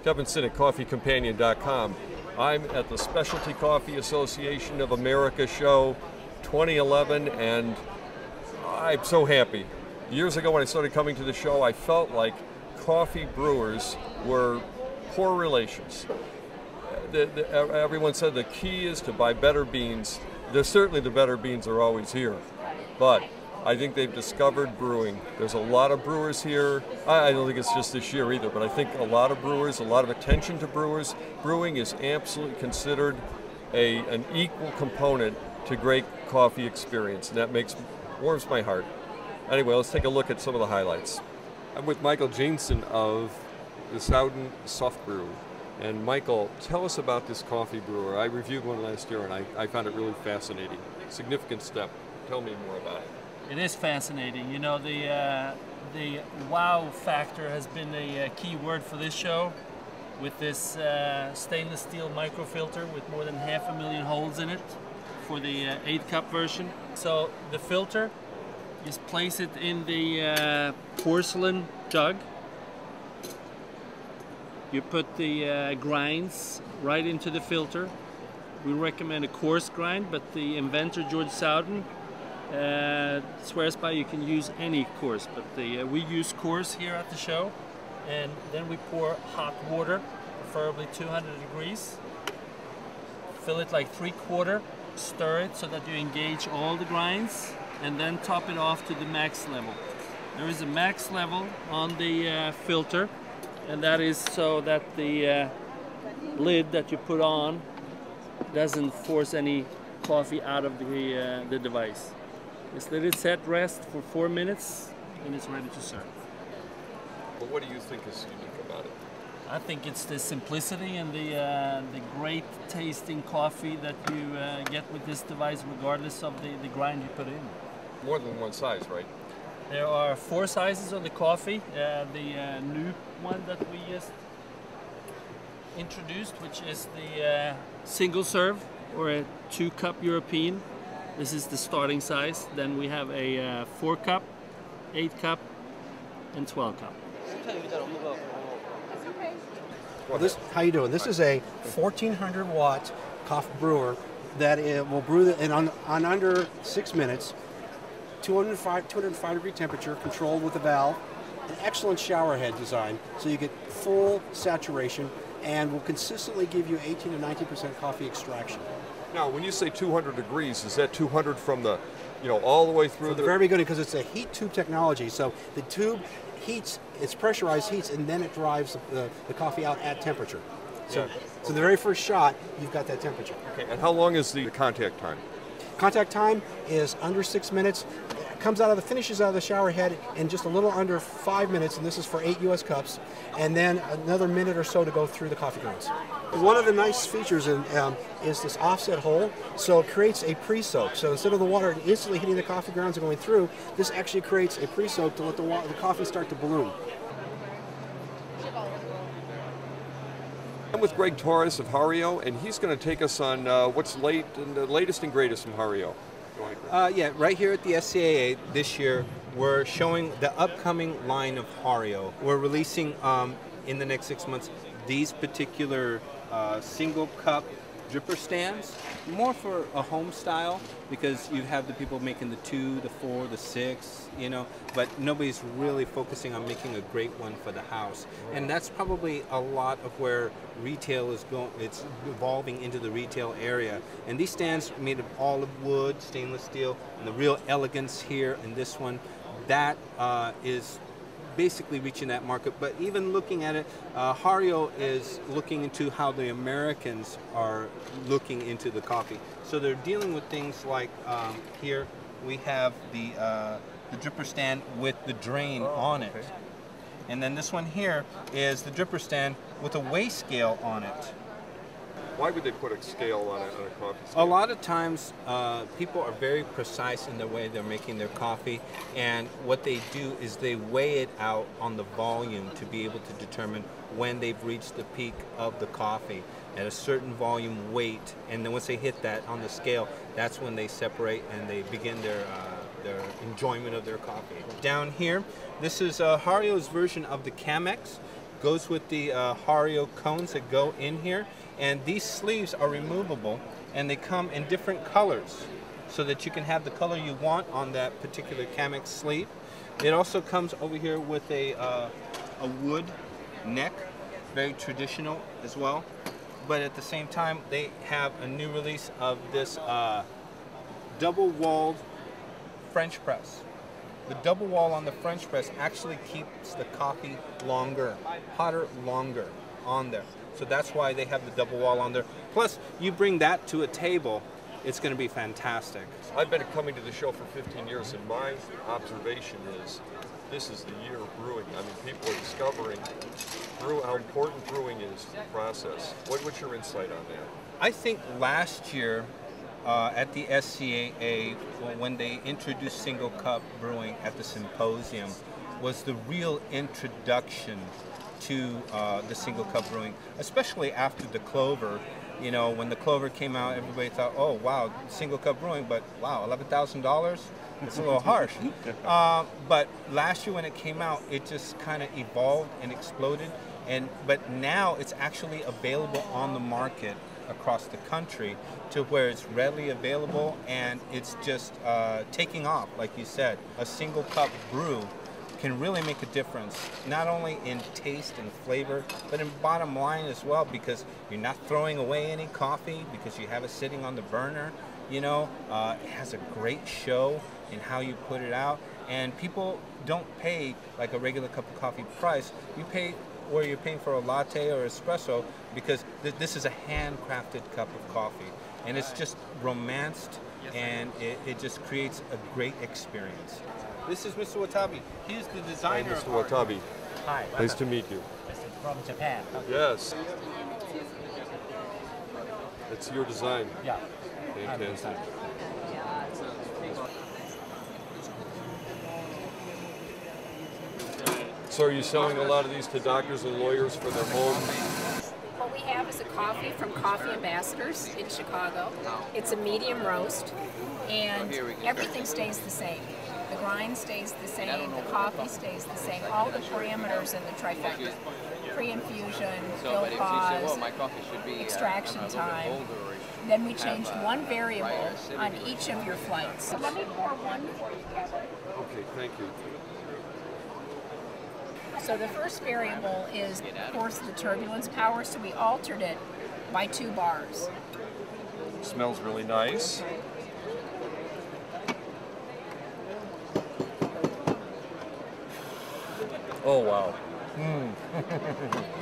Kevin Sinnott, CoffeeCompanion.com. I'm at the Specialty Coffee Association of America show 2011, and I'm so happy. Years ago when I started coming to the show, I felt like coffee brewers were poor relations. Everyone said the key is to buy better beans. Certainly the better beans are always here, but I think they've discovered brewing. There's a lot of brewers here. I don't think it's just this year either, but I think a lot of brewers, a lot of attention to brewers. Brewing is absolutely considered an equal component to great coffee experience, and that warms my heart. Anyway, let's take a look at some of the highlights. I'm with Michael Jansen of the Soudan Soft Brew. And Michael, tell us about this coffee brewer. I reviewed one last year and I found it really fascinating. Significant step. Tell me more about it. It is fascinating. You know, the wow factor has been a key word for this show, with this stainless steel microfilter with more than 500,000 holes in it for the 8-cup version. So the filter, just place it in the porcelain jug. You put the grinds right into the filter. We recommend a coarse grind, but the inventor, George Soudan, swears by you can use any coarse, but we use coarse here at the show. And then we pour hot water, preferably 200 degrees. Fill it like 3/4, stir it so that you engage all the grinds, and then top it off to the max level. There is a max level on the filter, and that is so that the lid that you put on doesn't force any coffee out of the device. Just let it set, rest for 4 minutes, and it's ready to serve. Well, what do you think is unique about it? I think it's the simplicity and the great tasting coffee that you get with this device, regardless of the grind you put in. More than one size, right? There are 4 sizes of the coffee. The new one that we just introduced, which is the single serve or a 2-cup European. This is the starting size. Then we have a 4-cup, 8-cup, and 12-cup. Well, how you doing? This is a 1,400 watt coffee brewer that will brew on under 6 minutes. 205 degree temperature, controlled with a valve, an excellent shower head design, so you get full saturation, and will consistently give you 18 to 19% coffee extraction. Now, when you say 200 degrees, is that 200 from the, all the way through? From the very beginning, because it's a heat tube technology, so the tube heats, it's pressurized heats, and then it drives the coffee out at temperature. So, so the very first shot, you've got that temperature. Okay, and how long is the contact time? Contact time is under 6 minutes. It finishes out of the shower head in just a little under 5 minutes, and this is for 8 US cups, and then another minute or so to go through the coffee grounds. One of the nice features is this offset hole, so it creates a pre-soak. So instead of the water instantly hitting the coffee grounds and going through, this actually creates a pre-soak to let the coffee start to bloom. I'm with Greg Torres of Hario, and he's going to take us on what's the latest and greatest from Hario. Yeah, right here at the SCAA this year, we're showing the upcoming line of Hario. We're releasing in the next 6 months these particular single cup dripper stands, more for a home style, because you have the people making the 2, the 4, the 6, but nobody's really focusing on making a great one for the house. And that's probably a lot of where retail is going. It's evolving into the retail area. And these stands are made of olive wood, stainless steel, and the real elegance here in this one, that is basically reaching that market. But even looking at it, Hario is looking into how the Americans are looking into the coffee. So they're dealing with things like here we have the dripper stand with the drain on it. Okay. And then this one here is the dripper stand with a weigh scale on it. Why would they put a scale on a coffee scale? A lot of times people are very precise in the way they're making their coffee, and what they do is they weigh it out on the volume to be able to determine when they've reached the peak of the coffee at a certain volume weight, and then once they hit that on the scale, that's when they separate and they begin their enjoyment of their coffee. Down here, this is Hario's version of the Chemex. goes with the Hario cones that go in here. And these sleeves are removable, and they come in different colors so that you can have the color you want on that particular Chemex sleeve. It also comes over here with a wood neck, very traditional as well. But at the same time, they have a new release of this double-walled French press. The double wall on the French press actually keeps the coffee longer, hotter longer on there. So that's why they have the double wall on there. Plus, you bring that to a table, it's going to be fantastic. I've been coming to the show for 15 years, and my observation is this is the year of brewing. I mean, people are discovering how important brewing is to the process. What's your insight on that? I think last year at the SCAA, when they introduced single cup brewing at the symposium, was the real introduction to the single cup brewing, especially after the Clover. You know, when the Clover came out, everybody thought, oh, wow, single cup brewing, but wow, $11,000? It's a little harsh. But last year when it came out, it just kind of evolved and exploded. But now it's actually available on the market across the country to where it's readily available, and it's just taking off. Like you said, a single cup brew can really make a difference, not only in taste and flavor, but in bottom line as well, because you're not throwing away any coffee because you have it sitting on the burner. You know, it has a great show in how you put it out, and people don't pay like a regular cup of coffee price. You pay where you're paying for a latte or espresso, because this is a handcrafted cup of coffee, and it's just romanced, and it just creates a great experience. This is Mr. Watabe. He's the designer. Hi, Mr. Watabe. Hi. Nice to meet you. This is from Japan. Yes. It's your design. Yeah. Fantastic. So are you selling a lot of these to doctors and lawyers for their home? What we have is a coffee from Coffee Ambassadors in Chicago. It's a medium roast, and everything stays the same. The grind stays the same, the coffee stays the same, all the parameters in the trifecta. Pre-infusion, fill pause, extraction time. Then we changed one variable on each of your flights. So let me pour one for you, Kevin. Okay, thank you. So the first variable is, of course, the turbulence power, so we altered it by 2 bars. Smells really nice. Oh, wow.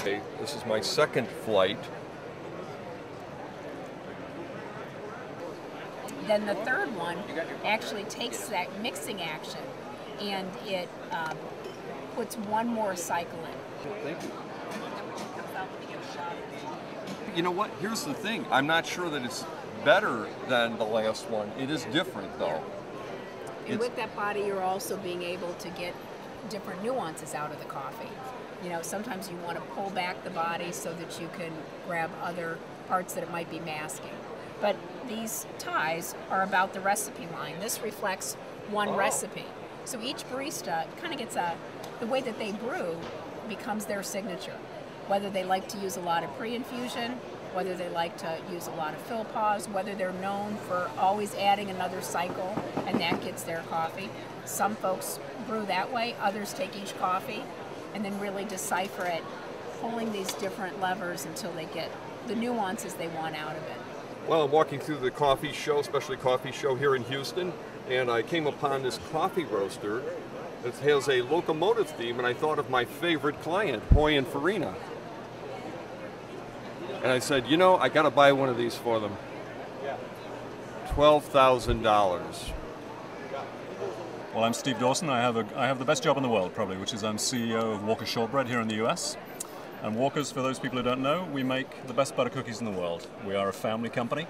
Okay, this is my second flight. Then the third one actually takes that mixing action and it puts one more cycle in. Thank you. You know what? Here's the thing. I'm not sure that it's better than the last one. It is different, though. And with that body, you're also being able to get different nuances out of the coffee. You know, sometimes you want to pull back the body so that you can grab other parts that it might be masking. But these ties are about the recipe line. This reflects one recipe. So each barista kind of gets the way that they brew becomes their signature. Whether they like to use a lot of pre-infusion, whether they like to use a lot of fill pause, whether they're known for always adding another cycle and that gets their coffee. Some folks brew that way, others take each coffee and then really decipher it, pulling these different levers until they get the nuances they want out of it. Well, I'm walking through the coffee show, especially coffee show here in Houston, and I came upon this coffee roaster that has a locomotive theme, and I thought of my favorite client, Hoy and Farina. And I said, you know, I got to buy one of these for them. $12,000. Well, I'm Steve Dawson. I have the best job in the world, probably, which is I'm CEO of Walker Shortbread here in the US. And Walker's, for those people who don't know, we make the best butter cookies in the world. We are a family company,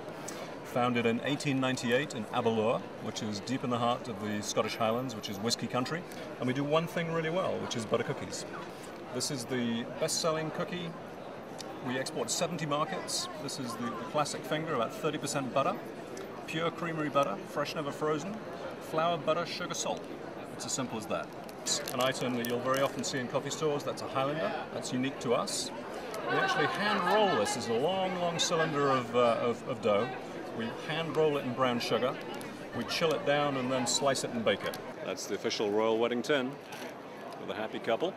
founded in 1898 in Aberlour, which is deep in the heart of the Scottish Highlands, which is whiskey country. And we do one thing really well, which is butter cookies. This is the best-selling cookie. We export 70 markets. This is the classic finger, about 30% butter, pure creamery butter, fresh, never frozen, flour, butter, sugar, salt. It's as simple as that. cups, an item that you'll very often see in coffee stores. That's a Highlander. That's unique to us. We actually hand roll this. This is a long, long cylinder of dough. We hand roll it in brown sugar. We chill it down and then slice it and bake it. That's the official royal wedding tin for the happy couple.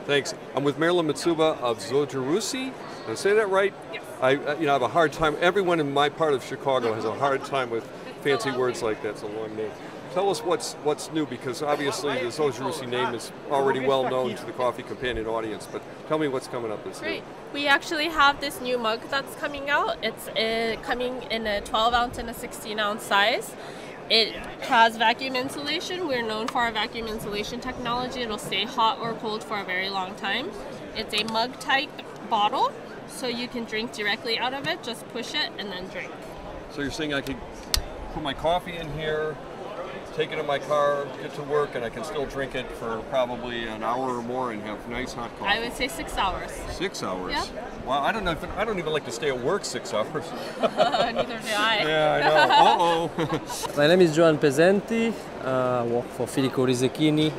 Thanks. I'm with Marilyn Mitsuba of Zojirushi. Did I say that right? Yes. I have a hard time. Everyone in my part of Chicago has a hard time with fancy words like that. It's a long name. Tell us what's new, because obviously the Zojirushi name is already well known to the Coffee Companion audience, but tell me what's coming up this year. Great. We actually have this new mug that's coming out. It's coming in a 12-ounce and a 16-ounce size. It has vacuum insulation. We're known for our vacuum insulation technology. It'll stay hot or cold for a very long time. It's a mug-type bottle, so you can drink directly out of it. Just push it and then drink. So you're saying I could put my coffee in here, take it in my car, get to work, and I can still drink it for probably an hour or more and have nice hot coffee. I would say 6 hours. 6 hours? Yep. Wow, I don't even like to stay at work 6 hours. Neither do I. Yeah, I know. Uh-oh. My name is Joan Pesenti. I work for Filico Risechini.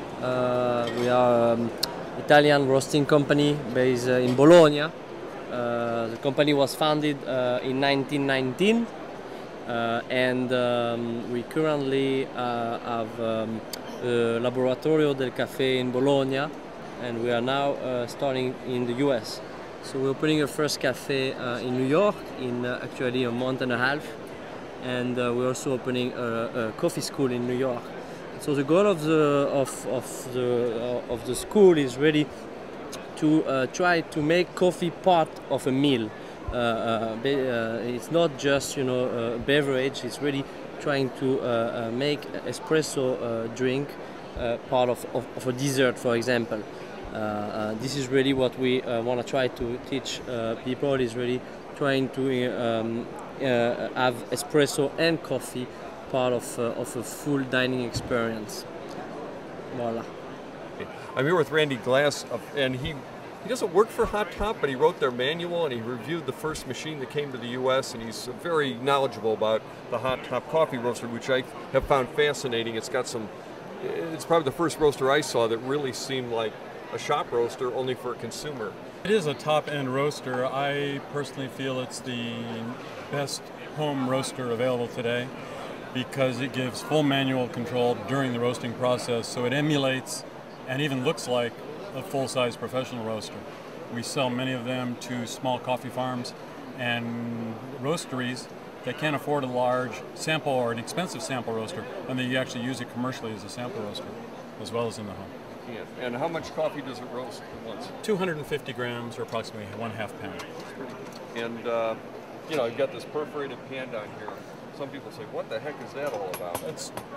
We are an Italian roasting company based in Bologna. The company was founded in 1919. And we currently have Laboratorio del Café in Bologna, and we are now starting in the US. So we're opening our first cafe in New York in actually a month and a half, and we're also opening a coffee school in New York. So the goal of the school is really to try to make coffee part of a meal. It's not just a beverage. It's really trying to make espresso drink part of a dessert, for example. This is really what we want to try to teach people. Is really trying to have espresso and coffee part of a full dining experience. Voila. I'm here with Randy Glass, and he doesn't work for Hot Top, but he wrote their manual and he reviewed the first machine that came to the U.S., and he's very knowledgeable about the Hot Top coffee roaster, which I have found fascinating. It's probably the first roaster I saw that really seemed like a shop roaster, only for a consumer. It is a top-end roaster. I personally feel it's the best home roaster available today because it gives full manual control during the roasting process, so it emulates and even looks like a full-size professional roaster. We sell many of them to small coffee farms and roasteries that can't afford a large sample or an expensive sample roaster, and they actually use it commercially as a sample roaster, as well as in the home. Yeah. And how much coffee does it roast at once? 250 grams, or approximately 1/2 pound. And I've got this perforated pan down here. Some people say, what the heck is that all about?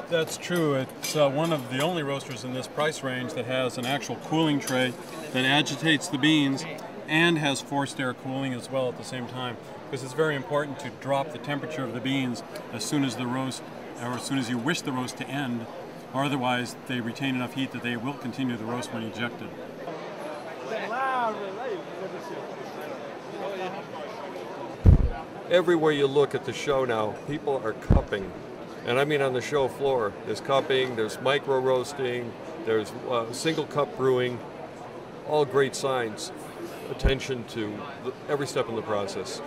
That's true. It's one of the only roasters in this price range that has an actual cooling tray that agitates the beans and has forced air cooling as well at the same time, because it's very important to drop the temperature of the beans as soon as the roast, or as soon as you wish the roast to end, or otherwise they retain enough heat that they will continue the roast when ejected. Everywhere you look at the show now, people are cupping. And I mean on the show floor. There's cupping, there's micro roasting, there's single cup brewing. All great signs. Attention to every step in the process.